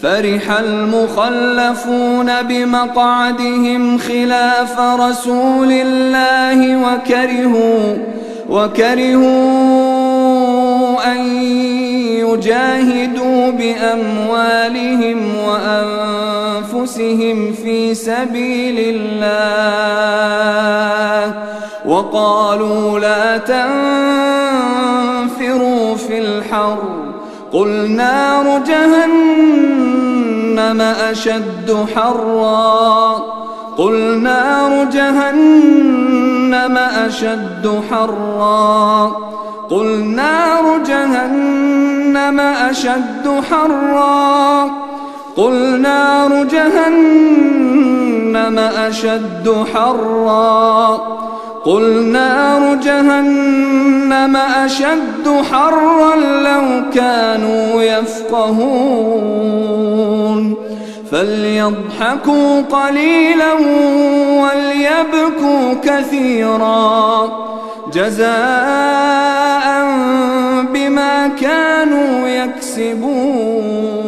فرح المخلفون بمقعدهم خلاف رسول الله وكرهوا أن يجاهدوا بأموالهم وأنفسهم في سبيل الله وقالوا لا تنفروا في الحر قل نار جهنم أشد حرا قل نار جهنم أشد حرا قل نار جهنم أشد حرا قل نار جهنم أشد حرا قل نار جهنم أشد حرا لو كانوا يفقهون فليضحكوا قليلا وليبكوا كثيرا جزاء بما كانوا يكسبون.